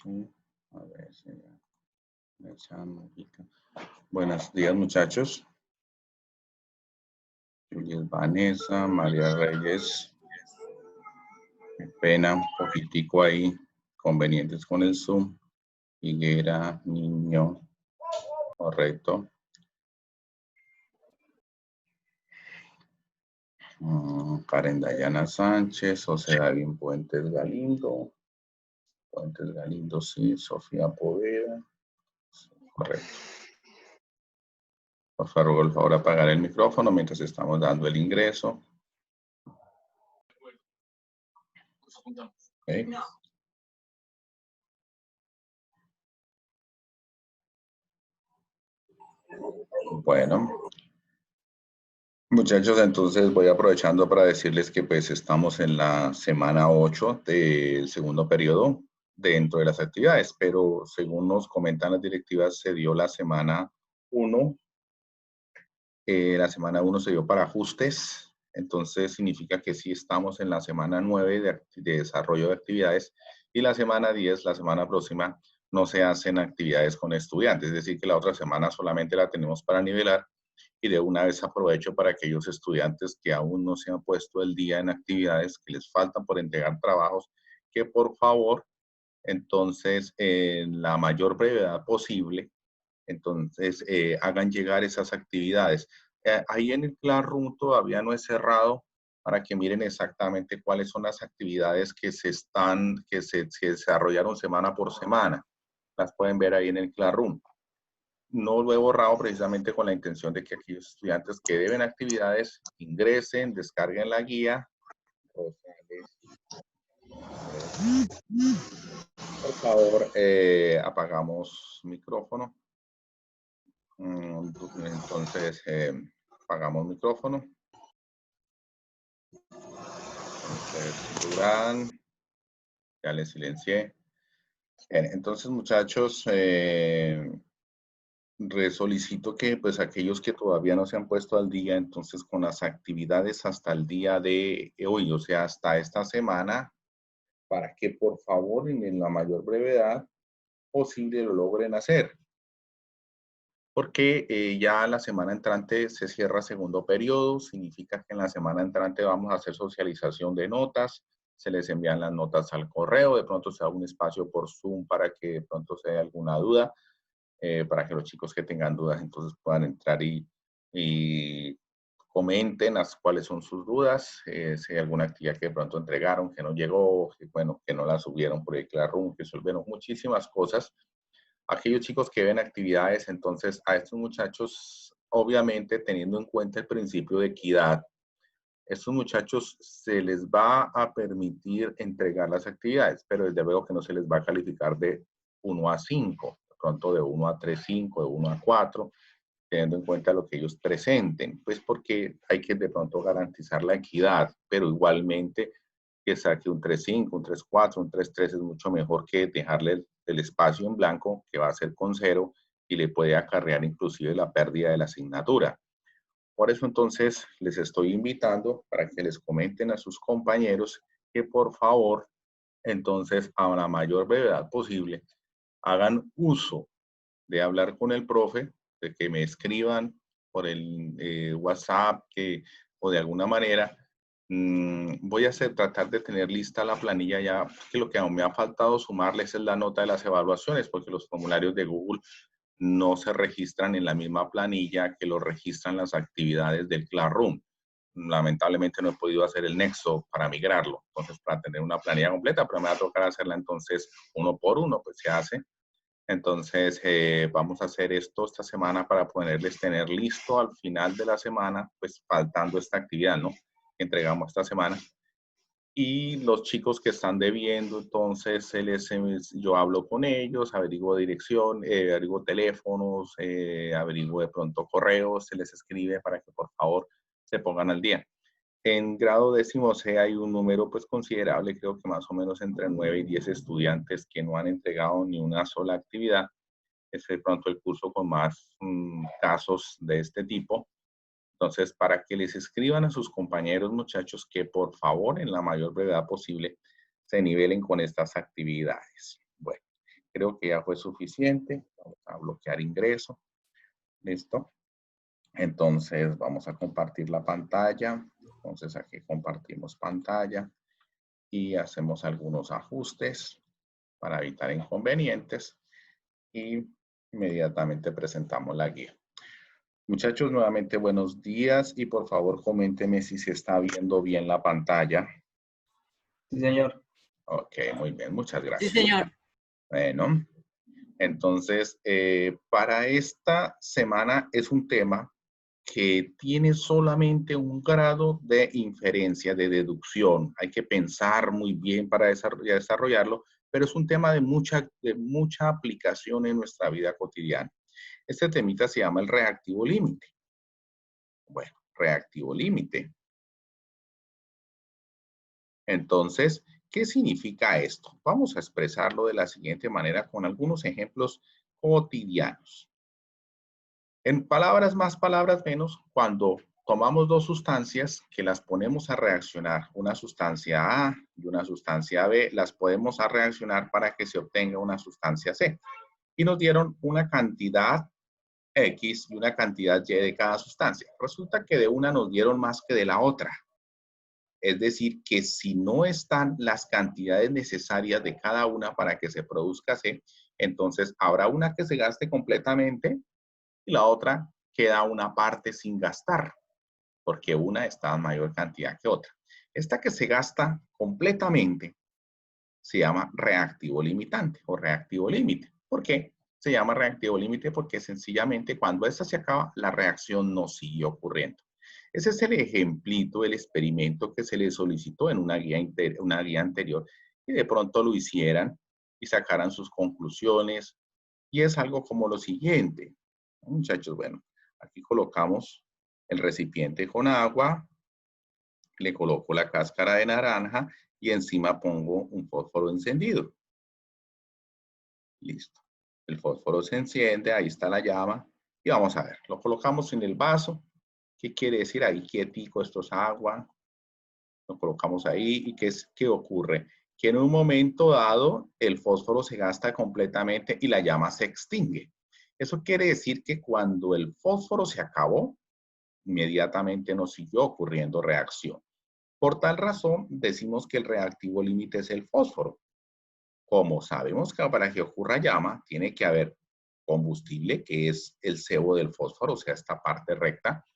Sí, a ver si me echan. Buenos días, muchachos. Juliet Vanessa, María Reyes. Qué pena, un poquitico ahí, convenientes con el Zoom. Higuera, Niño, correcto. Karen Dayana Sánchez, José David Puentes Galindo. Puentes Galindo, sí. Sofía Poveda. Correcto. Por favor, apagar el micrófono mientras estamos dando el ingreso. Okay. Bueno, muchachos, entonces voy aprovechando para decirles que pues estamos en la semana 8 del segundo periodo dentro de las actividades, pero según nos comentan las directivas, se dio la semana 1. La semana 1 se dio para ajustes, entonces significa que sí estamos en la semana 9 de desarrollo de actividades y la semana 10, la semana próxima, no se hacen actividades con estudiantes, es decir, que la otra semana solamente la tenemos para nivelar y de una vez aprovecho para aquellos estudiantes que aún no se han puesto el día en actividades, que les faltan por entregar trabajos, que por favor, entonces, en la mayor brevedad posible, entonces hagan llegar esas actividades. Ahí en el Classroom todavía no es cerrado para que miren exactamente cuáles son las actividades que se desarrollaron semana por semana. Las pueden ver ahí en el Classroom. No lo he borrado precisamente con la intención de que aquellos estudiantes que deben actividades ingresen, descarguen la guía. Por favor, apagamos micrófono. Entonces, apagamos micrófono. Entonces, Durán, ya le silencié. Bien, entonces, muchachos, solicito que pues aquellos que todavía no se han puesto al día, entonces con las actividades hasta el día de hoy, o sea, hasta esta semana, para que por favor en la mayor brevedad posible lo logren hacer. Porque ya la semana entrante se cierra segundo periodo, significa que en la semana entrante vamos a hacer socialización de notas, se les envían las notas al correo, de pronto se da un espacio por Zoom para que de pronto se dé alguna duda, para que los chicos que tengan dudas entonces puedan entrar y comenten cuáles son sus dudas, si hay alguna actividad que de pronto entregaron, que no llegó, que, bueno, que no la subieron por el Classroom, que resolvieron muchísimas cosas. Aquellos chicos que ven actividades, entonces a estos muchachos, obviamente teniendo en cuenta el principio de equidad, estos muchachos se les va a permitir entregar las actividades, pero desde luego que no se les va a calificar de 1 a 5, de pronto de 1 a 3, 5, de 1 a 4, teniendo en cuenta lo que ellos presenten, pues porque hay que de pronto garantizar la equidad, pero igualmente que saque un 3.5, un 3.4, un 3.3 es mucho mejor que dejarle el espacio en blanco, que va a ser con 0, y le puede acarrear inclusive la pérdida de la asignatura. Por eso entonces les estoy invitando para que les comenten a sus compañeros que por favor, entonces a la mayor brevedad posible, hagan uso de hablar con el profe, de que me escriban por el WhatsApp o de alguna manera. Voy a tratar de tener lista la planilla ya, que lo que aún me ha faltado sumarles es la nota de las evaluaciones, porque los formularios de Google no se registran en la misma planilla que lo registran las actividades del Classroom. Lamentablemente no he podido hacer el nexo para migrarlo, entonces para tener una planilla completa, pero me va a tocar hacerla entonces uno por uno, pues se hace. Entonces, vamos a hacer esto esta semana para poderles tener listo al final de la semana, pues faltando esta actividad, ¿no? Que entregamos esta semana. Y los chicos que están debiendo, entonces yo hablo con ellos, averiguo dirección, averiguo teléfonos, averiguo de pronto correos, se les escribe para que por favor se pongan al día. En grado décimo C hay un número pues considerable, creo que más o menos entre 9 y 10 estudiantes que no han entregado ni una sola actividad. Es de pronto el curso con más casos de este tipo. Entonces, para que les escriban a sus compañeros, muchachos, que por favor, en la mayor brevedad posible, se nivelen con estas actividades. Bueno, Creo que ya fue suficiente. Vamos a bloquear ingreso. Listo. Entonces vamos a compartir la pantalla. Entonces aquí compartimos pantalla y hacemos algunos ajustes para evitar inconvenientes y inmediatamente presentamos la guía. Muchachos, nuevamente buenos días y por favor coménteme si se está viendo bien la pantalla. Sí, señor. Ok, muy bien, muchas Sí, gracias. señor. Bueno, entonces para esta semana es un tema que tiene solamente un grado de inferencia, de deducción. Hay que pensar muy bien para desarrollarlo, pero es un tema de mucha aplicación en nuestra vida cotidiana. Este temita se llama el reactivo límite. Bueno, reactivo límite. Entonces, ¿qué significa esto? Vamos a expresarlo de la siguiente manera con algunos ejemplos cotidianos. En palabras más, palabras menos, cuando tomamos dos sustancias que las ponemos a reaccionar, una sustancia A y una sustancia B, las podemos a reaccionar para que se obtenga una sustancia C. Y nos dieron una cantidad X y una cantidad Y de cada sustancia. Resulta que de una nos dieron más que de la otra. Es decir, que si no están las cantidades necesarias de cada una para que se produzca C, entonces habrá una que se gaste completamente y la otra queda una parte sin gastar, porque una está en mayor cantidad que otra. Esta que se gasta completamente se llama reactivo limitante o reactivo límite. ¿Por qué? Se llama reactivo límite porque sencillamente cuando esta se acaba, la reacción no sigue ocurriendo. Ese es el ejemplito, el experimento que se le solicitó en una guía anterior y de pronto lo hicieran y sacaran sus conclusiones. Y es algo como lo siguiente. Muchachos, bueno, aquí colocamos el recipiente con agua, le coloco la cáscara de naranja y encima pongo un fósforo encendido. Listo. El fósforo se enciende, ahí está la llama y vamos a ver, lo colocamos en el vaso. ¿Qué quiere decir? Ahí quietico, esto es agua. Lo colocamos ahí y ¿qué ocurre? Que en un momento dado el fósforo se gasta completamente y la llama se extingue. Eso quiere decir que cuando el fósforo se acabó, inmediatamente nos siguió ocurriendo reacción. Por tal razón, decimos que el reactivo límite es el fósforo. Como sabemos que para que ocurra llama, tiene que haber combustible, que es el sebo del fósforo, o sea, esta parte recta,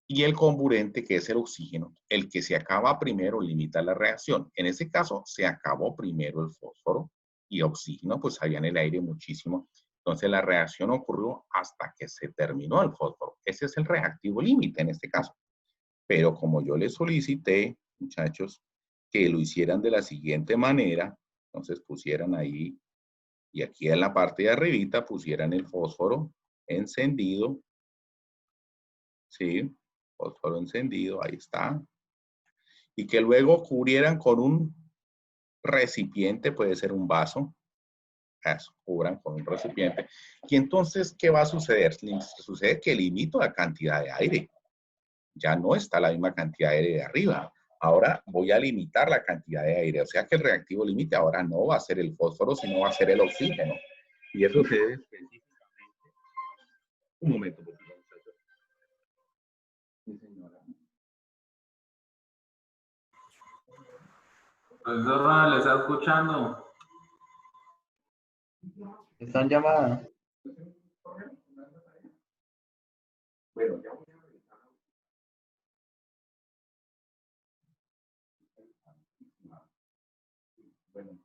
y el comburente, que es el oxígeno. El que se acaba primero limita la reacción. En ese caso, se acabó primero el fósforo y oxígeno, pues había en el aire muchísimo. Entonces, la reacción ocurrió hasta que se terminó el fósforo. Ese es el reactivo límite en este caso. Pero como yo les solicité, muchachos, que lo hicieran de la siguiente manera, entonces pusieran ahí, y aquí en la parte de arribita pusieran el fósforo encendido, ¿sí? Fósforo encendido, ahí está. Y que luego cubrieran con un recipiente, puede ser un vaso, eso, cubran con un recipiente. Y entonces, ¿qué va a suceder? Sucede que limito la cantidad de aire. Ya no está la misma cantidad de aire de arriba. Ahora voy a limitar la cantidad de aire. O sea que el reactivo límite ahora no va a ser el fósforo, sino va a ser el oxígeno. Y eso se debe específicamente. Un momento, por favor, muchachos. Sí, señora. Profesor, ¿le está escuchando? Están llamadas. Bueno, ya voy a revisar. Bueno.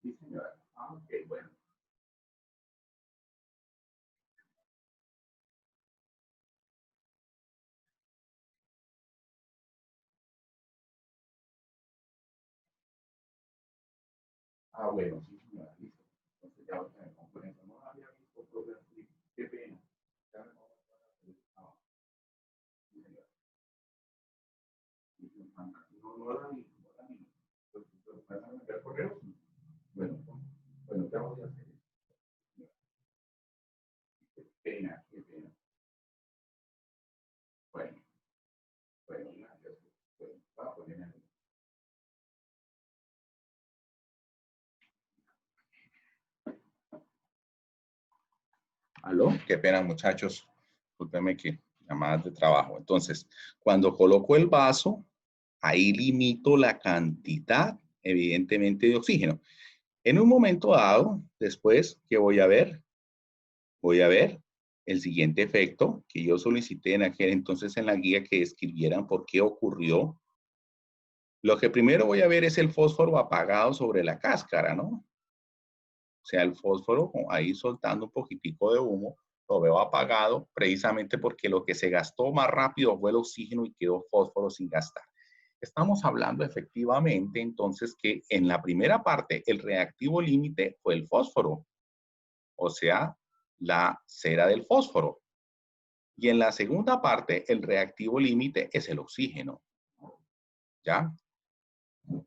Sí, señora. Ah, ok, bueno. Ah, bueno, sí, señora, listo. Entonces ya voy a tener conferencia. No había visto problemas. Sí, qué pena. Ya me voy a- ¿Vas a enviar correos? Bueno, ya voy a hacer eso. Qué pena, qué pena. Bueno, gracias. Bueno, va a poner ahí. ¿Aló? Qué pena, muchachos. Discúlpenme que llamadas de trabajo. Entonces, cuando coloco el vaso, ahí limito la cantidad, evidentemente, de oxígeno. En un momento dado, después, ¿qué voy a ver? Voy a ver el siguiente efecto que yo solicité en aquel entonces en la guía que describieran por qué ocurrió. Lo que primero voy a ver es el fósforo apagado sobre la cáscara, ¿no? O sea, el fósforo ahí soltando un poquitico de humo, lo veo apagado precisamente porque lo que se gastó más rápido fue el oxígeno y quedó fósforo sin gastar. Estamos hablando efectivamente entonces que en la primera parte el reactivo límite fue el fósforo, o sea, la cera del fósforo. Y en la segunda parte el reactivo límite es el oxígeno. ¿Ya?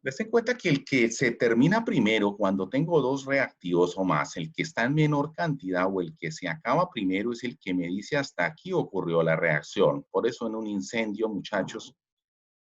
Des en cuenta que el que se termina primero cuando tengo dos reactivos o más, el que está en menor cantidad o el que se acaba primero es el que me dice hasta aquí ocurrió la reacción. Por eso en un incendio, muchachos,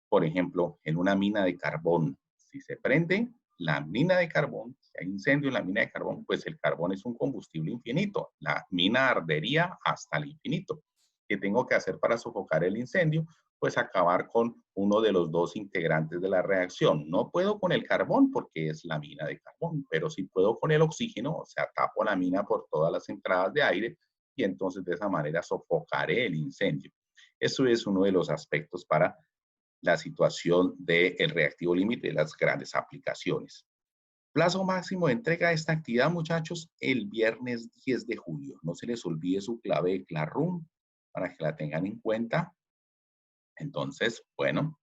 por ejemplo, en una mina de carbón, si se prende la mina de carbón, si hay incendio en la mina de carbón, pues el carbón es un combustible infinito. La mina ardería hasta el infinito. ¿Qué tengo que hacer para sofocar el incendio? Pues acabar con uno de los dos integrantes de la reacción. No puedo con el carbón porque es la mina de carbón, pero sí puedo con el oxígeno, o sea, tapo la mina por todas las entradas de aire y entonces de esa manera sofocaré el incendio. Eso es uno de los aspectos para la situación del reactivo límite de las grandes aplicaciones. Plazo máximo de entrega de esta actividad, muchachos, el viernes 10 de julio. No se les olvide su clave de Classroom para que la tengan en cuenta. Entonces, bueno,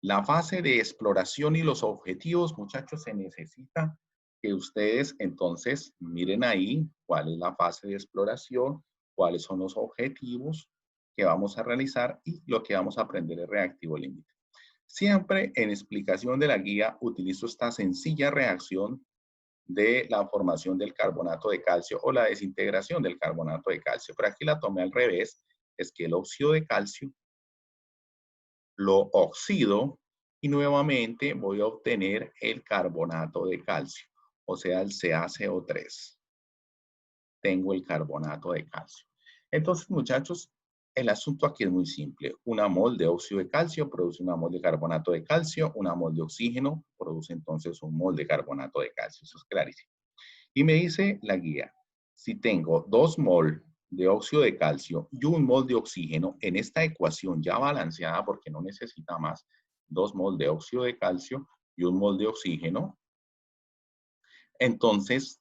la fase de exploración y los objetivos, muchachos, se necesita que ustedes entonces miren ahí cuál es la fase de exploración, cuáles son los objetivos que vamos a realizar y lo que vamos a aprender es reactivo límite. Siempre en explicación de la guía utilizo esta sencilla reacción de la formación del carbonato de calcio o la desintegración del carbonato de calcio. Pero aquí la tomé al revés, es que el óxido de calcio lo oxido y nuevamente voy a obtener el carbonato de calcio, o sea, el CaCO3. Tengo el carbonato de calcio. Entonces, muchachos, el asunto aquí es muy simple. Una mol de óxido de calcio produce una mol de carbonato de calcio, una mol de oxígeno produce entonces un mol de carbonato de calcio. Eso es clarísimo. Y me dice la guía, si tengo 2 mol de óxido de calcio y 1 mol de oxígeno en esta ecuación ya balanceada porque no necesita más 2 mol de óxido de calcio y 1 mol de oxígeno, entonces,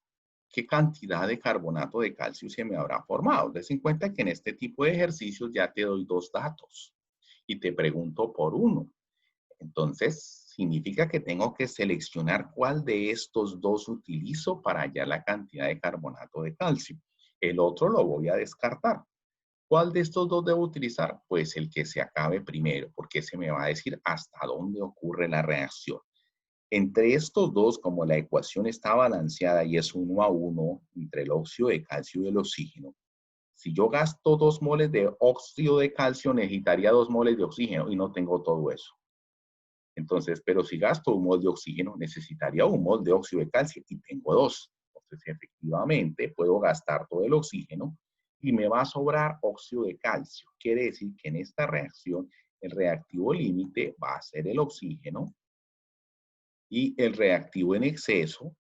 ¿qué cantidad de carbonato de calcio se me habrá formado? Des en cuenta que en este tipo de ejercicios ya te doy 2 datos y te pregunto por uno. Entonces, significa que tengo que seleccionar cuál de estos dos utilizo para hallar la cantidad de carbonato de calcio. El otro lo voy a descartar. ¿Cuál de estos dos debo utilizar? Pues el que se acabe primero, porque ese me va a decir hasta dónde ocurre la reacción. Entre estos dos, como la ecuación está balanceada y es 1 a 1 entre el óxido de calcio y el oxígeno, si yo gasto 2 moles de óxido de calcio, necesitaría 2 moles de oxígeno y no tengo todo eso. Entonces, pero si gasto 1 mol de oxígeno, necesitaría 1 mol de óxido de calcio y tengo 2. Entonces, efectivamente, puedo gastar todo el oxígeno y me va a sobrar óxido de calcio. Quiere decir que en esta reacción, el reactivo límite va a ser el oxígeno y el reactivo en exceso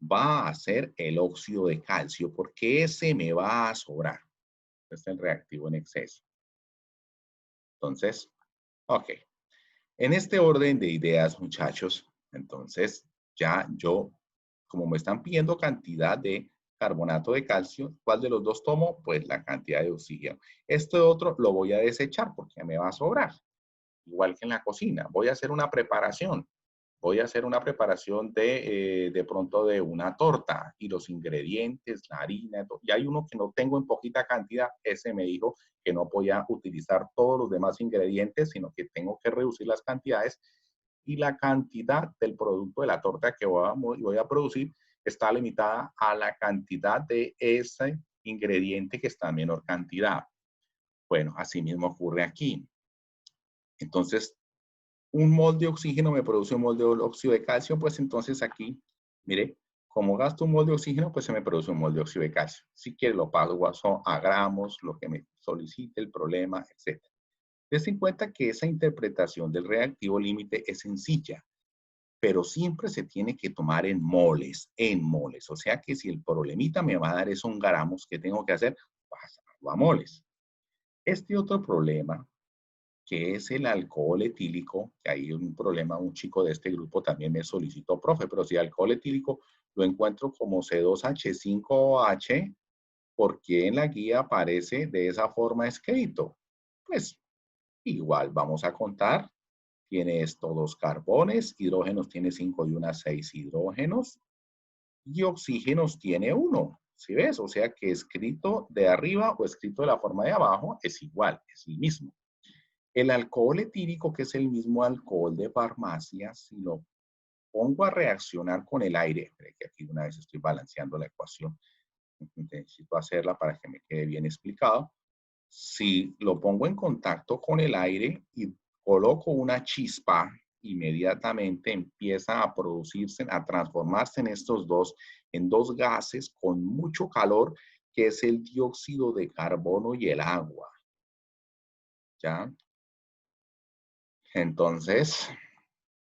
va a ser el óxido de calcio porque ese me va a sobrar. Este es el reactivo en exceso. Entonces, ok. En este orden de ideas, muchachos, entonces ya yo, como me están pidiendo cantidad de carbonato de calcio, ¿cuál de los dos tomo? Pues la cantidad de oxígeno. Este otro lo voy a desechar porque me va a sobrar. Igual que en la cocina, voy a hacer una preparación. voy a hacer una preparación de pronto de una torta y los ingredientes, la harina, y hay uno que no tengo en poquita cantidad, ese me dijo que no podía utilizar todos los demás ingredientes, sino que tengo que reducir las cantidades y la cantidad del producto de la torta que voy a producir está limitada a la cantidad de ese ingrediente que está en menor cantidad. Bueno, así mismo ocurre aquí. Entonces, un mol de oxígeno me produce un mol de óxido de calcio, pues entonces aquí, mire, como gasto un mol de oxígeno, pues se me produce un mol de óxido de calcio. Si quiere lo paso a gramos, lo que me solicite el problema, etc. Ten en cuenta que esa interpretación del reactivo límite es sencilla, pero siempre se tiene que tomar en moles, en moles. O sea que si el problemita me va a dar eso en gramos, ¿qué tengo que hacer? Pasarlo a moles. Este otro problema, que es el alcohol etílico, que hay un problema, un chico de este grupo también me solicitó, profe, pero si alcohol etílico lo encuentro como C2H5OH, ¿por qué en la guía aparece de esa forma escrito? Pues igual vamos a contar. Tiene estos 2 carbones, hidrógenos tiene 5 y 6 hidrógenos, y oxígenos tiene 1. ¿Sí ves? O sea que escrito de arriba o escrito de la forma de abajo es igual, es el mismo. El alcohol etílico, que es el mismo alcohol de farmacia, si lo pongo a reaccionar con el aire, que aquí una vez estoy balanceando la ecuación, necesito hacerla para que me quede bien explicado. Si lo pongo en contacto con el aire y coloco una chispa, inmediatamente empieza a producirse, a transformarse en dos gases con mucho calor, que es el dióxido de carbono y el agua. ¿Ya? Entonces,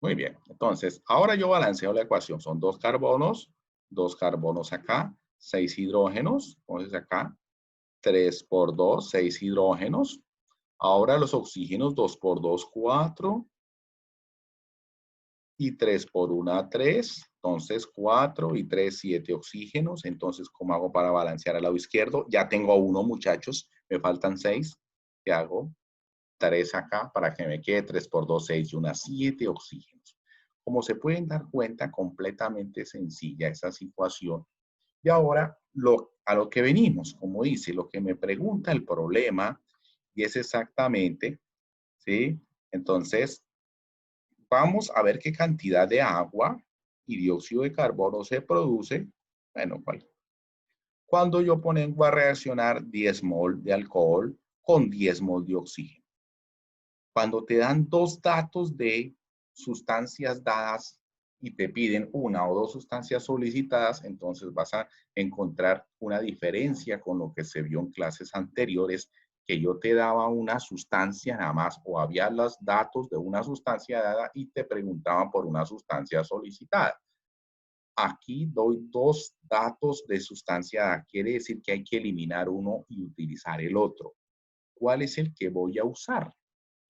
muy bien. Entonces, ahora yo balanceo la ecuación. Son 2 carbonos acá, 6 hidrógenos. Entonces acá, 3 por 2, 6 hidrógenos. Ahora los oxígenos, 2 por 2, 4. Y 3 por 1, 3. Entonces, 4 y 3, 7 oxígenos. Entonces, ¿cómo hago para balancear al lado izquierdo? Ya tengo 1, muchachos. Me faltan 6. ¿Qué hago? 3 acá para que me quede 3 por 2, 6 y 1, 7 oxígenos. Como se pueden dar cuenta, completamente sencilla esa situación. Y ahora a lo que venimos, como dice, lo que me pregunta el problema, y es exactamente, ¿sí? Entonces, vamos a ver qué cantidad de agua y dióxido de carbono se produce. Bueno, cuando yo pongo a reaccionar 10 mol de alcohol con 10 mol de oxígeno. Cuando te dan 2 datos de sustancias dadas y te piden 1 o 2 sustancias solicitadas, entonces vas a encontrar una diferencia con lo que se vio en clases anteriores, que yo te daba una sustancia nada más o había los datos de una sustancia dada y te preguntaban por una sustancia solicitada. Aquí doy 2 datos de sustancia dada. Quiere decir que hay que eliminar uno y utilizar el otro. ¿Cuál es el que voy a usar?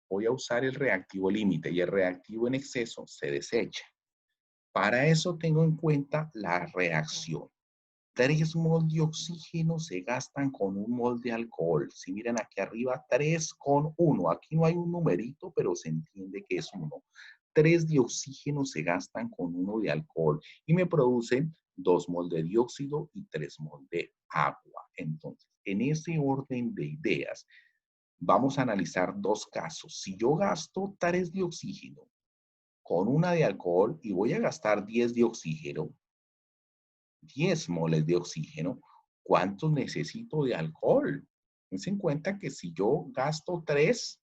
Voy a usar el reactivo límite y el reactivo en exceso se desecha. Para eso tengo en cuenta la reacción. 3 mol de oxígeno se gastan con 1 mol de alcohol. Si miran aquí arriba, 3 con 1. Aquí no hay un numerito, pero se entiende que es 1. 3 de oxígeno se gastan con 1 de alcohol y me producen 2 mol de dióxido y 3 mol de agua. Entonces, en ese orden de ideas, vamos a analizar 2 casos. Si yo gasto 3 de oxígeno con 1 de alcohol y voy a gastar 10 de oxígeno, 10 moles de oxígeno, ¿cuánto necesito de alcohol? Tense en cuenta que si yo gasto 3,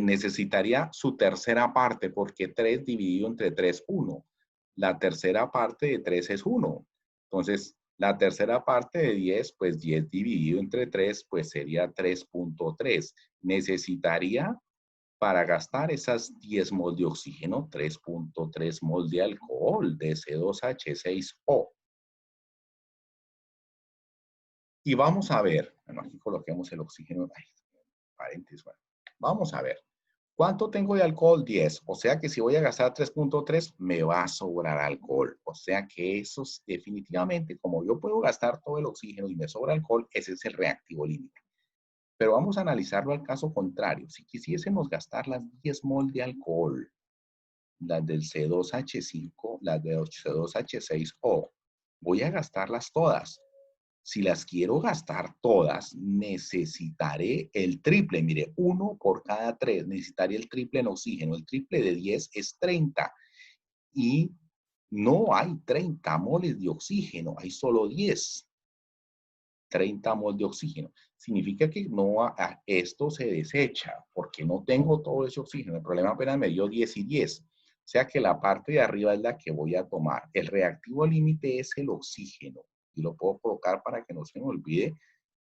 necesitaría su tercera parte, porque 3 dividido entre 3, 1. La tercera parte de 3 es 1. Entonces, la tercera parte de 10, pues 10 dividido entre 3, pues sería 3.3. Necesitaría, para gastar esas 10 mol de oxígeno, 3.3 mol de alcohol, de C2H6O. Y vamos a ver, bueno, aquí coloquemos el oxígeno, paréntesis, bueno, vamos a ver. ¿Cuánto tengo de alcohol? 10. O sea que si voy a gastar 3.3, me va a sobrar alcohol. O sea que eso es definitivamente, como yo puedo gastar todo el oxígeno y me sobra alcohol, ese es el reactivo límite. Pero vamos a analizarlo al caso contrario. Si quisiésemos gastar las 10 mol de alcohol las del C2H5, las del C2H6O. Voy a gastarlas todas. Si las quiero gastar todas, necesitaré el triple. Mire, 1 por cada 3. Necesitaré el triple en oxígeno. El triple de 10 es 30. Y no hay 30 moles de oxígeno. Hay solo 10. 30 moles de oxígeno. Significa que no, esto se desecha porque no tengo todo ese oxígeno. El problema apenas me dio 10 y 10. O sea que la parte de arriba es la que voy a tomar. El reactivo límite es el oxígeno. Y lo puedo colocar para que no se me olvide.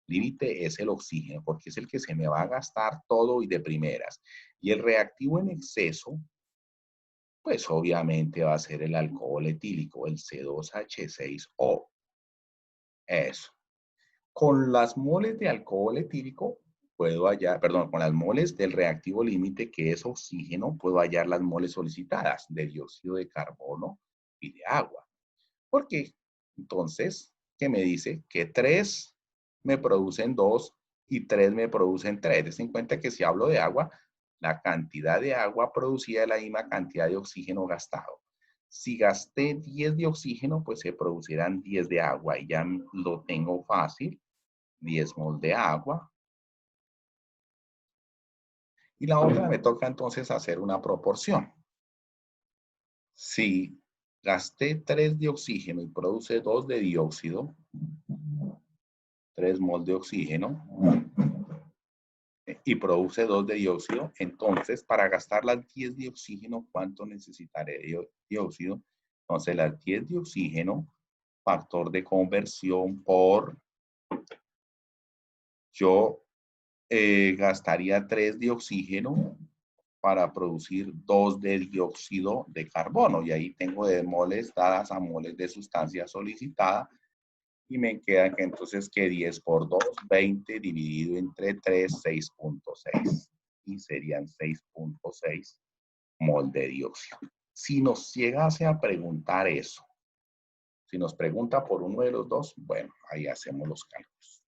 Límite es el oxígeno porque es el que se me va a gastar todo y de primeras. Y el reactivo en exceso, pues obviamente va a ser el alcohol etílico, el C2H6O. Eso. Con las moles de alcohol etílico puedo hallar, perdón, con las moles del reactivo límite que es oxígeno, puedo hallar las moles solicitadas de dióxido de carbono y de agua. ¿Por qué? Entonces, ¿qué me dice? Que 3 me producen 2 y 3 me producen 3. Ten en cuenta que si hablo de agua, la cantidad de agua producida es la misma cantidad de oxígeno gastado. Si gasté 10 de oxígeno, pues se producirán 10 de agua y ya lo tengo fácil. 10 mol de agua. Y la otra me toca entonces hacer una proporción. Si gasté 3 de oxígeno y produce 2 de dióxido, 3 mol de oxígeno, y produce 2 de dióxido, entonces para gastar las 10 de oxígeno, ¿cuánto necesitaré de dióxido? Entonces las 10 de oxígeno, factor de conversión por, yo gastaría 3 de oxígeno para producir 2 de dióxido de carbono. Y ahí tengo de moles dadas a moles de sustancia solicitada. Y me queda que entonces que 10 por 2, 20 dividido entre 3, 6.6. Y serían 6.6 mol de dióxido. Si nos llegase a preguntar eso, si nos pregunta por uno de los dos, bueno, ahí hacemos los cálculos.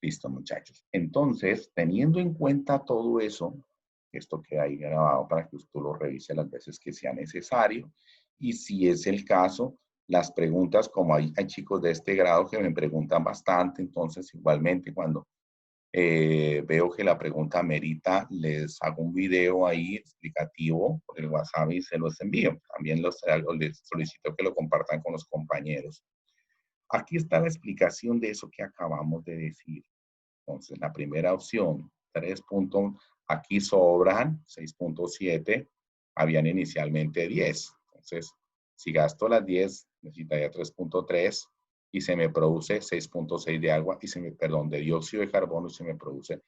Listo, muchachos. Entonces, teniendo en cuenta todo eso, esto queda ahí grabado para que usted lo revise las veces que sea necesario. Y si es el caso, las preguntas, como hay chicos de este grado que me preguntan bastante, entonces igualmente cuando veo que la pregunta merita, les hago un video ahí explicativo por el WhatsApp y se los envío. También les solicito que lo compartan con los compañeros. Aquí está la explicación de eso que acabamos de decir. Entonces, la primera opción, 3 puntos, aquí sobran 6.7, habían inicialmente 10. Entonces, si gasto las 10, necesitaría 3.3 y se me produce 6.6 de agua, y perdón, de dióxido de carbono y se me produce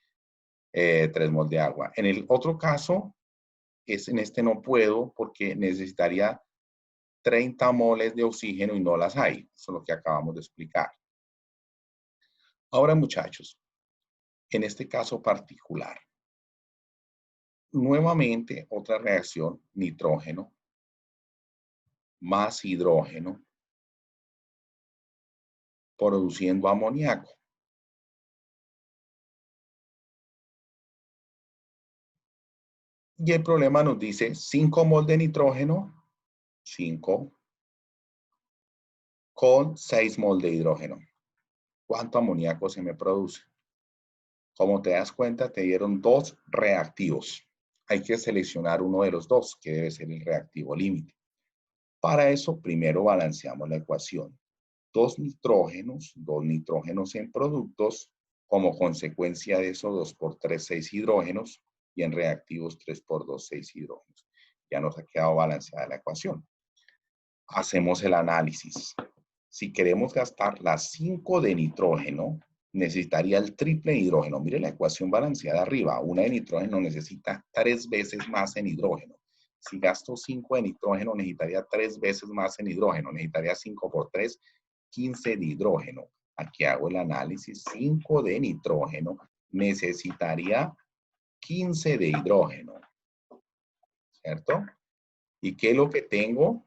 3 mol de agua. En el otro caso, en este no puedo porque necesitaría 30 moles de oxígeno y no las hay. Eso es lo que acabamos de explicar. Ahora, muchachos, en este caso particular, nuevamente otra reacción, nitrógeno más hidrógeno produciendo amoníaco. Y el problema nos dice 5 mol de nitrógeno, 5 con 6 mol de hidrógeno. ¿Cuánto amoníaco se me produce? Como te das cuenta, te dieron 2 reactivos. Hay que seleccionar uno de los 2, que debe ser el reactivo límite. Para eso, primero balanceamos la ecuación. 2 nitrógenos en productos, como consecuencia de eso, 2 por 3, 6 hidrógenos, y en reactivos 3 por 2, 6 hidrógenos. Ya nos ha quedado balanceada la ecuación. Hacemos el análisis. Si queremos gastar las 5 de nitrógeno, necesitaría el triple de hidrógeno. Mire la ecuación balanceada arriba. Una de nitrógeno necesita 3 veces más en hidrógeno. Si gasto 5 de nitrógeno, necesitaría 3 veces más en hidrógeno. Necesitaría 5 por 3, 15 de hidrógeno. Aquí hago el análisis. 5 de nitrógeno necesitaría 15 de hidrógeno. ¿Cierto? ¿Y qué es lo que tengo?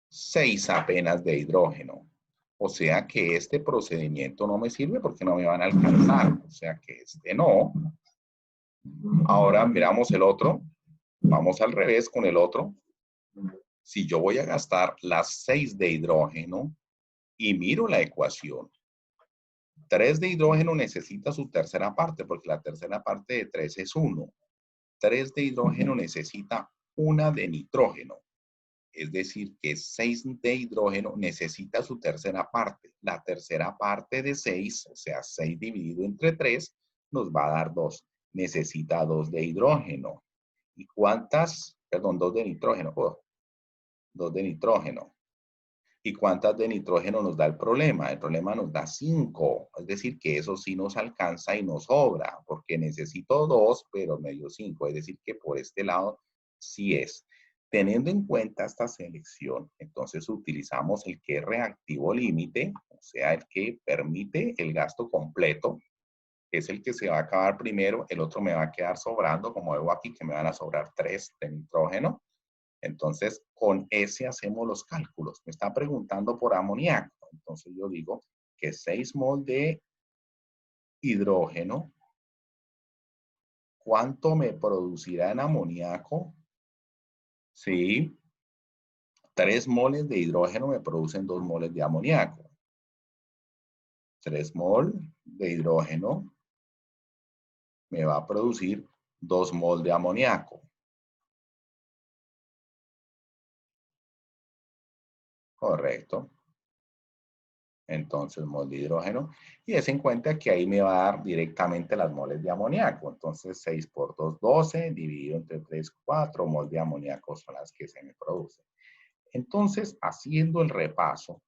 6 apenas de hidrógeno. O sea que este procedimiento no me sirve porque no me van a alcanzar. O sea que este no. Ahora miramos el otro. Vamos al revés con el otro. Si yo voy a gastar las 6 de hidrógeno y miro la ecuación, 3 de hidrógeno necesita su tercera parte, porque la tercera parte de 3 es 1. 3 de hidrógeno necesita 1 de nitrógeno. Es decir, que 6 de hidrógeno necesita su tercera parte. La tercera parte de 6, o sea, 6 dividido entre 3, nos va a dar 2. Necesita 2 de hidrógeno. ¿Y cuántas? Perdón, 2 de nitrógeno. 2 de nitrógeno. ¿Y cuántas de nitrógeno nos da el problema? El problema nos da 5. Es decir, que eso sí nos alcanza y nos sobra, porque necesito 2, pero me dio 5. Es decir, que por este lado sí es. Teniendo en cuenta esta selección, entonces utilizamos el que es reactivo límite, o sea, el que permite el gasto completo, que es el que se va a acabar primero, el otro me va a quedar sobrando, como veo aquí que me van a sobrar 3 de nitrógeno. Entonces, con ese hacemos los cálculos. Me está preguntando por amoníaco. Entonces, yo digo que 6 mol de hidrógeno, ¿cuánto me producirá en amoníaco? Sí, 3 moles de hidrógeno me producen 2 moles de amoníaco. 3 mol de hidrógeno me va a producir 2 mol de amoníaco. Correcto. Entonces, mol de hidrógeno. Y es en cuenta que ahí me va a dar directamente las moles de amoníaco. Entonces, 6 por 2, 12, dividido entre 3, 4 mol de amoníaco son las que se me producen. Entonces, haciendo el repaso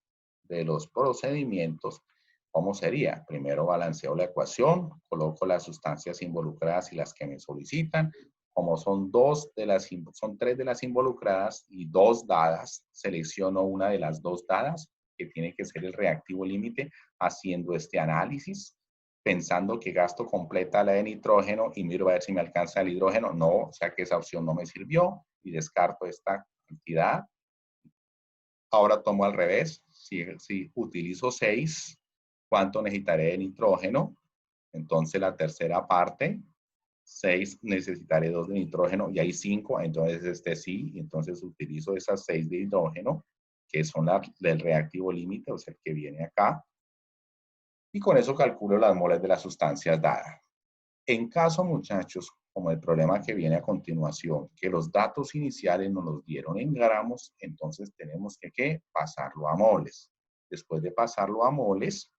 de los procedimientos, ¿cómo sería? Primero balanceo la ecuación, coloco las sustancias involucradas y las que me solicitan. Como son 3 de las involucradas y 2 dadas, selecciono una de las 2 dadas, que tiene que ser el reactivo límite, haciendo este análisis, pensando que gasto completa la de nitrógeno y miro a ver si me alcanza el hidrógeno. No, o sea que esa opción no me sirvió y descarto esta cantidad. Ahora tomo al revés. Si utilizo 6, ¿cuánto necesitaré de nitrógeno? Entonces la tercera parte, 6 necesitaré 2 de nitrógeno y hay 5, entonces este sí, entonces utilizo esas 6 de hidrógeno, que son del reactivo límite, o sea, el que viene acá, y con eso calculo las moles de las sustancias dadas. En caso, muchachos, como el problema que viene a continuación, que los datos iniciales nos los dieron en gramos, entonces tenemos que pasarlo a moles. Después de pasarlo a moles,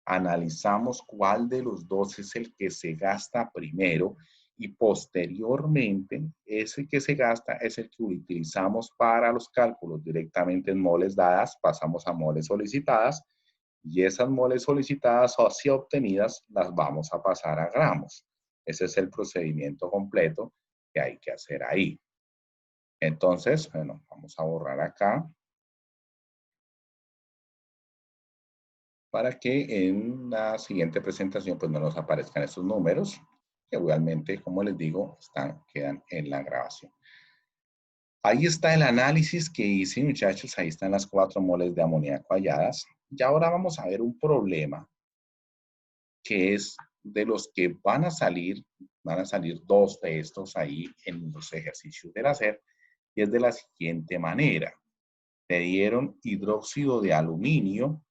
analizamos cuál de los dos es el que se gasta primero y posteriormente ese que se gasta es el que utilizamos para los cálculos directamente en moles dadas, pasamos a moles solicitadas y esas moles solicitadas o así obtenidas las vamos a pasar a gramos. Ese es el procedimiento completo que hay que hacer ahí. Entonces, bueno, vamos a borrar acá para que en la siguiente presentación pues no nos aparezcan esos números que igualmente, como les digo, quedan en la grabación. Ahí está el análisis que hice, muchachos. Ahí están las 4 moles de amoníaco halladas. Y ahora vamos a ver un problema que es de los que van a salir 2 de estos ahí en los ejercicios del hacer, y es de la siguiente manera. Te dieron hidróxido de aluminio,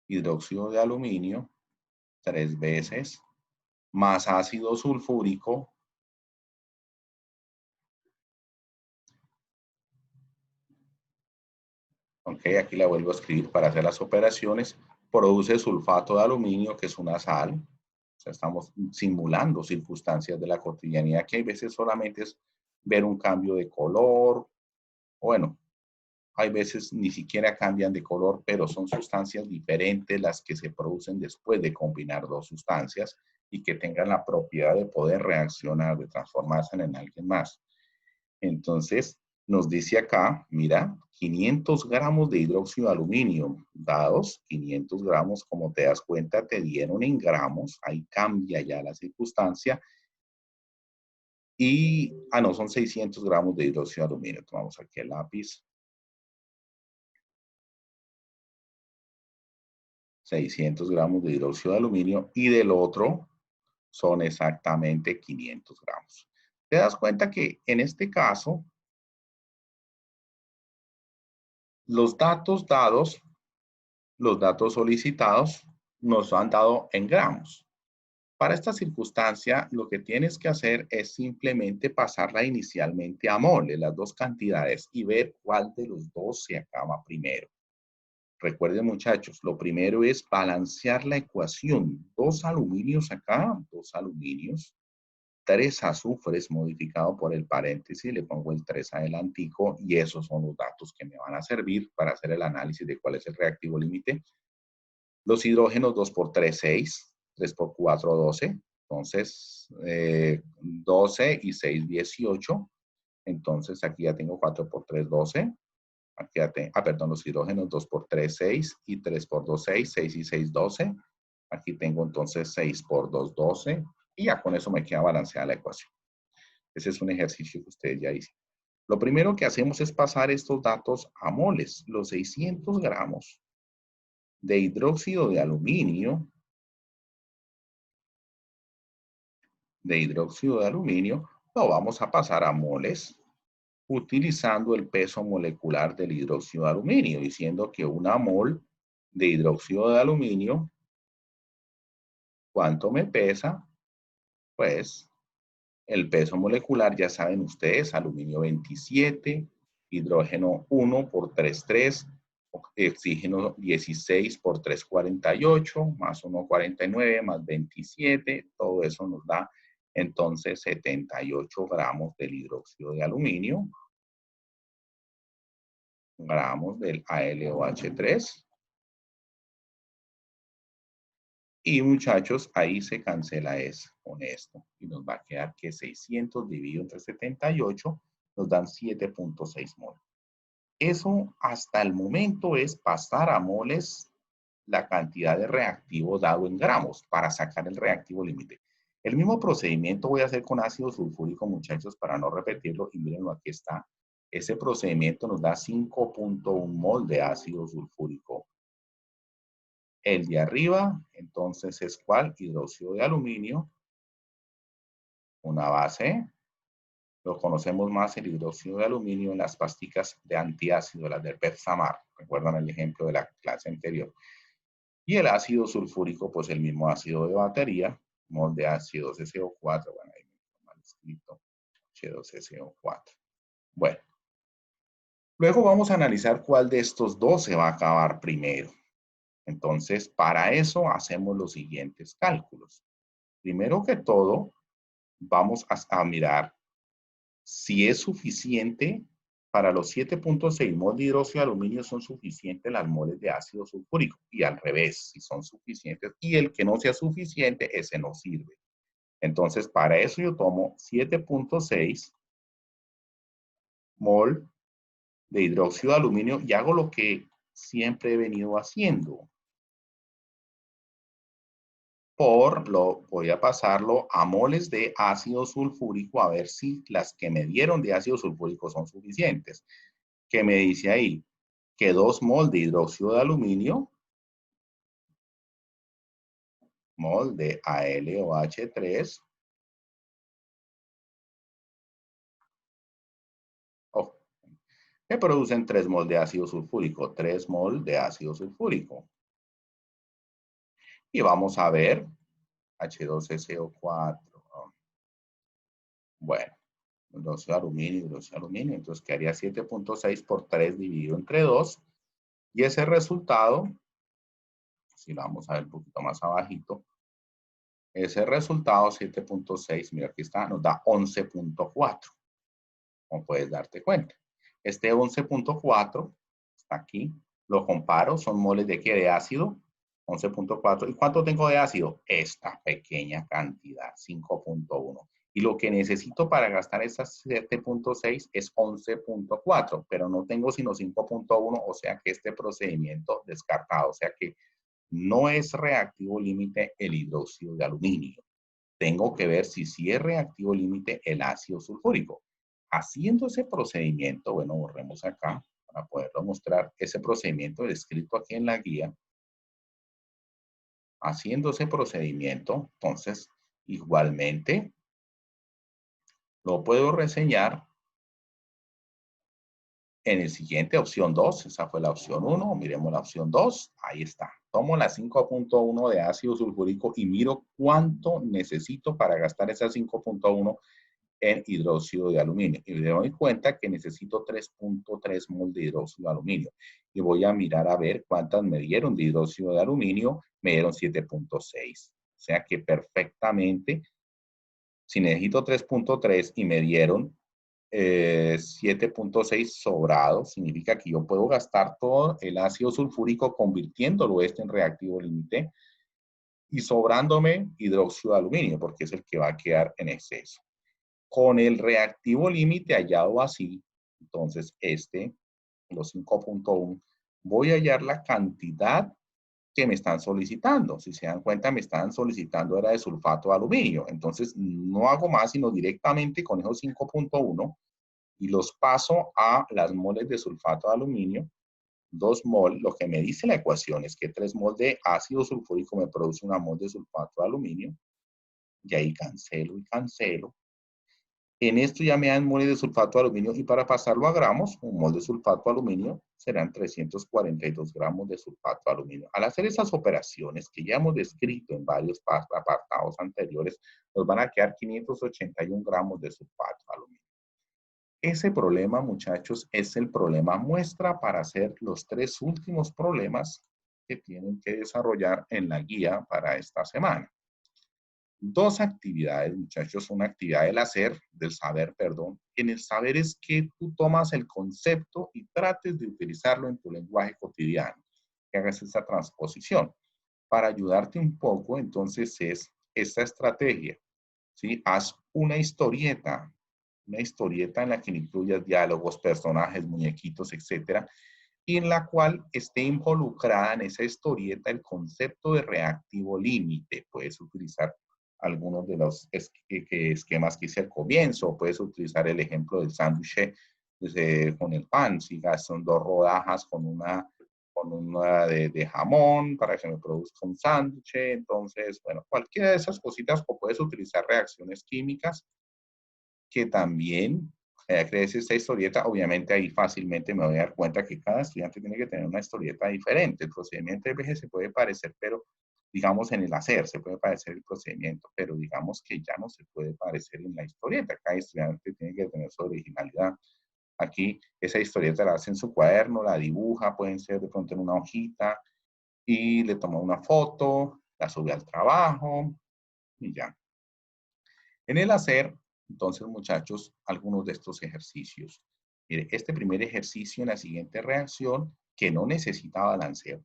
hidróxido de aluminio 3 veces, más ácido sulfúrico, ok, aquí la vuelvo a escribir para hacer las operaciones, produce sulfato de aluminio, que es una sal. O sea, estamos simulando circunstancias de la cotidianidad, que hay veces solamente es ver un cambio de color, bueno, hay veces ni siquiera cambian de color, pero son sustancias diferentes las que se producen después de combinar 2 sustancias y que tengan la propiedad de poder reaccionar, de transformarse en alguien más. Entonces, nos dice acá, mira, 500 gramos de hidróxido de aluminio, dados 500 gramos, como te das cuenta, te dieron en gramos, ahí cambia ya la circunstancia. Y, no, son 600 gramos de hidróxido de aluminio. Tomamos aquí el lápiz. 600 gramos de hidróxido de aluminio y del otro son exactamente 500 gramos. Te das cuenta que en este caso, los datos dados, los datos solicitados, nos han dado en gramos. Para esta circunstancia, lo que tienes que hacer es simplemente pasarla inicialmente a mole, las dos cantidades, y ver cuál de los dos se acaba primero. Recuerden, muchachos, lo primero es balancear la ecuación. 2 aluminios acá, 2 aluminios, 3 azufres modificado por el paréntesis, le pongo el 3 adelantico, y esos son los datos que me van a servir para hacer el análisis de cuál es el reactivo límite. Los hidrógenos 2 por 3, 6. 3 por 4, 12. Entonces, 12 y 6, 18. Entonces, aquí ya tengo 4 por 3, 12. Aquí ya tengo, perdón, los hidrógenos 2 por 3, 6. Y 3 por 2, 6. 6 y 6, 12. Aquí tengo entonces 6 por 2, 12. Y ya con eso me queda balanceada la ecuación. Ese es un ejercicio que ustedes ya hicieron. Lo primero que hacemos es pasar estos datos a moles. Los 600 gramos de hidróxido de aluminio lo vamos a pasar a moles utilizando el peso molecular del hidróxido de aluminio, diciendo que una mol de hidróxido de aluminio, ¿cuánto me pesa? Pues el peso molecular, ya saben ustedes, aluminio 27, hidrógeno 1 por 3,3, oxígeno 16 por 3,48, más 1,49, más 27, todo eso nos da entonces 78 gramos del hidróxido de aluminio, gramos del AlOH3. Y muchachos, ahí se cancela eso con esto. Y nos va a quedar que 600 dividido entre 78 nos dan 7.6 mol. Eso hasta el momento es pasar a moles la cantidad de reactivo dado en gramos para sacar el reactivo límite. El mismo procedimiento voy a hacer con ácido sulfúrico, muchachos, para no repetirlo. Y mírenlo, aquí está. Ese procedimiento nos da 5.1 mol de ácido sulfúrico. El de arriba, entonces, es ¿cuál? Hidróxido de aluminio, una base. Lo conocemos más el hidróxido de aluminio en las pasticas de antiácido, las del Pepsamar. Recuerdan el ejemplo de la clase anterior. Y el ácido sulfúrico, pues el mismo ácido de batería, mol de H2SO4. Bueno, ahí me mal escrito, H2SO4. Bueno, luego vamos a analizar cuál de estos dos se va a acabar primero. Entonces, para eso hacemos los siguientes cálculos. Primero que todo, vamos a mirar si es suficiente para los 7.6 mol de hidróxido de aluminio, son suficientes las moles de ácido sulfúrico. Y al revés, si son suficientes. Y el que no sea suficiente, ese no sirve. Entonces, para eso yo tomo 7.6 mol de hidróxido de aluminio y hago lo que siempre he venido haciendo. Voy a pasarlo a moles de ácido sulfúrico a ver si las que me dieron de ácido sulfúrico son suficientes. ¿Qué me dice ahí? Que 2 mol de hidróxido de aluminio, mol de AlOH3, que producen 3 mol de ácido sulfúrico, 3 mol de ácido sulfúrico. Y vamos a ver H2SO4. Bueno, hidróxido de aluminio, entonces quedaría 7.6 por 3 dividido entre 2. Y ese resultado, si lo vamos a ver un poquito más abajito, ese resultado 7.6, mira aquí está, nos da 11.4. Como puedes darte cuenta. Este 11.4 está aquí, lo comparo, son moles de ¿qué? De ácido, 11.4. ¿Y cuánto tengo de ácido? Esta pequeña cantidad, 5.1. Y lo que necesito para gastar esas 7.6 es 11.4, pero no tengo sino 5.1, o sea que este procedimiento descartado, o sea que no es reactivo límite el hidróxido de aluminio. Tengo que ver si sí es reactivo límite el ácido sulfúrico. Haciendo ese procedimiento, bueno, borremos acá para poderlo mostrar, ese procedimiento descrito aquí en la guía. Haciendo ese procedimiento, entonces, igualmente, Lo puedo reseñar en el siguiente, opción 2. Esa fue la opción 1. Miremos la opción 2. Ahí está. Tomo la 5.1 de ácido sulfúrico y miro cuánto necesito para gastar esa 5.1 en hidróxido de aluminio. Y me doy cuenta que necesito 3.3 mol de hidróxido de aluminio. Y voy a mirar a ver cuántas me dieron de hidróxido de aluminio. Me dieron 7.6. O sea que perfectamente, si necesito 3.3 y me dieron 7.6 sobrado, significa que yo puedo gastar todo el ácido sulfúrico convirtiéndolo en reactivo límite y sobrándome hidróxido de aluminio, porque es el que va a quedar en exceso. Con el reactivo límite hallado así, entonces los 5.1, voy a hallar la cantidad que me están solicitando. Si se dan cuenta, me están solicitando era de sulfato de aluminio. Entonces, no hago más, sino directamente con esos 5.1 y los paso a las moles de sulfato de aluminio. 2 mol, lo que me dice la ecuación es que 3 mol de ácido sulfúrico me produce una mol de sulfato de aluminio. Y ahí cancelo y cancelo. En esto ya me dan moles de sulfato de aluminio y para pasarlo a gramos, un mol de sulfato de aluminio serán 342 gramos de sulfato de aluminio. Al hacer esas operaciones que ya hemos descrito en varios apartados anteriores, nos van a quedar 581 gramos de sulfato de aluminio. Ese problema, muchachos, es el problema muestra para hacer los 3 últimos problemas que tienen que desarrollar en la guía para esta semana. 2 actividades, muchachos. Una actividad del saber, perdón. En el saber es que tú tomas el concepto y trates de utilizarlo en tu lenguaje cotidiano. Que hagas esa transposición. Para ayudarte un poco, entonces, es esta estrategia. ¿Sí? Haz una historieta en la que incluyas diálogos, personajes, muñequitos, etcétera, y en la cual esté involucrada en esa historieta el concepto de reactivo límite. Puedes utilizar algunos de los esquemas que hice al comienzo, puedes utilizar el ejemplo del sándwich con el pan, si son 2 rodajas con una de jamón para que me produzca un sándwich. Entonces, bueno, cualquiera de esas cositas, o puedes utilizar reacciones químicas que también crees esta historieta. Obviamente ahí fácilmente me voy a dar cuenta que cada estudiante tiene que tener una historieta diferente. El procedimiento de BG se puede parecer, pero digamos en el hacer se puede parecer el procedimiento, pero digamos que ya no se puede parecer en la historieta. Cada estudiante tiene que tener su originalidad. Aquí esa historieta la hace en su cuaderno, la dibuja, pueden ser de pronto en una hojita y le toma una foto, la sube al trabajo y ya. En el hacer, entonces, muchachos, algunos de estos ejercicios. Mire, este primer ejercicio en la siguiente reacción, que no necesita balanceo.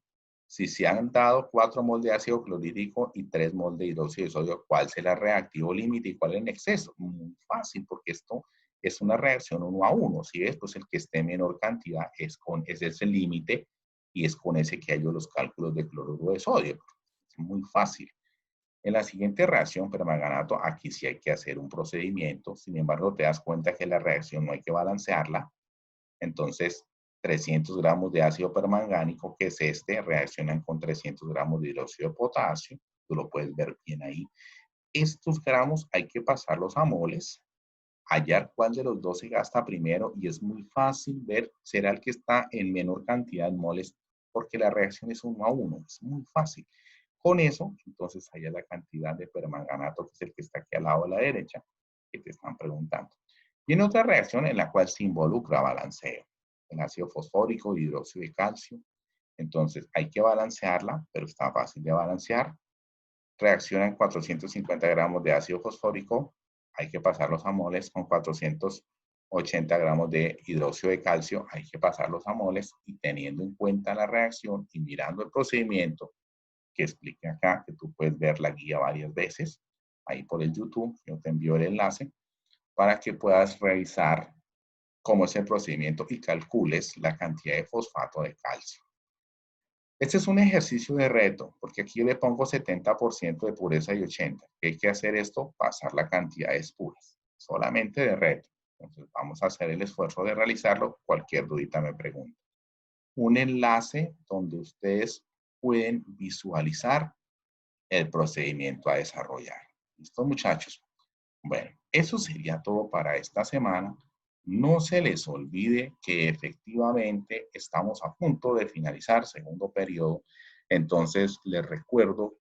Si se han dado 4 mol de ácido clorhídrico y 3 mol de hidróxido de sodio, ¿cuál será el reactivo límite y cuál en exceso? Muy fácil, porque esto es una reacción 1 a 1. Si ves, pues el que esté en menor cantidad ese es el límite y es con ese que hallo los cálculos de cloruro de sodio. Es muy fácil. En la siguiente reacción permanganato, aquí sí hay que hacer un procedimiento. Sin embargo, te das cuenta que la reacción no hay que balancearla. Entonces, 300 gramos de ácido permangánico, que es reaccionan con 300 gramos de hidróxido de potasio. Tú lo puedes ver bien ahí. Estos gramos hay que pasarlos a moles, hallar cuál de los dos se gasta primero y es muy fácil ver, será el que está en menor cantidad de moles, porque la reacción es 1 a 1. Es muy fácil. Con eso, entonces, haya la cantidad de permanganato, que es el que está aquí al lado de la derecha, que te están preguntando. Viene otra reacción en la cual se involucra balanceo. El ácido fosfórico, hidróxido de calcio. Entonces, hay que balancearla, pero está fácil de balancear. Reaccionan 450 gramos de ácido fosfórico. Hay que pasarlos a moles con 480 gramos de hidróxido de calcio. Hay que pasarlos a moles y teniendo en cuenta la reacción y mirando el procedimiento, que expliqué acá, que tú puedes ver la guía varias veces, ahí por el YouTube, yo te envío el enlace, para que puedas revisar cómo es el procedimiento y calcules la cantidad de fosfato de calcio. Este es un ejercicio de reto, porque aquí yo le pongo 70% de pureza y 80%. ¿Qué hay que hacer esto? Pasar la cantidad de puras, solamente de reto. Entonces vamos a hacer el esfuerzo de realizarlo. Cualquier dudita me pregunta. Un enlace donde ustedes pueden visualizar el procedimiento a desarrollar. ¿Listo, muchachos? Bueno, eso sería todo para esta semana. No se les olvide que efectivamente estamos a punto de finalizar segundo periodo. Entonces, les recuerdo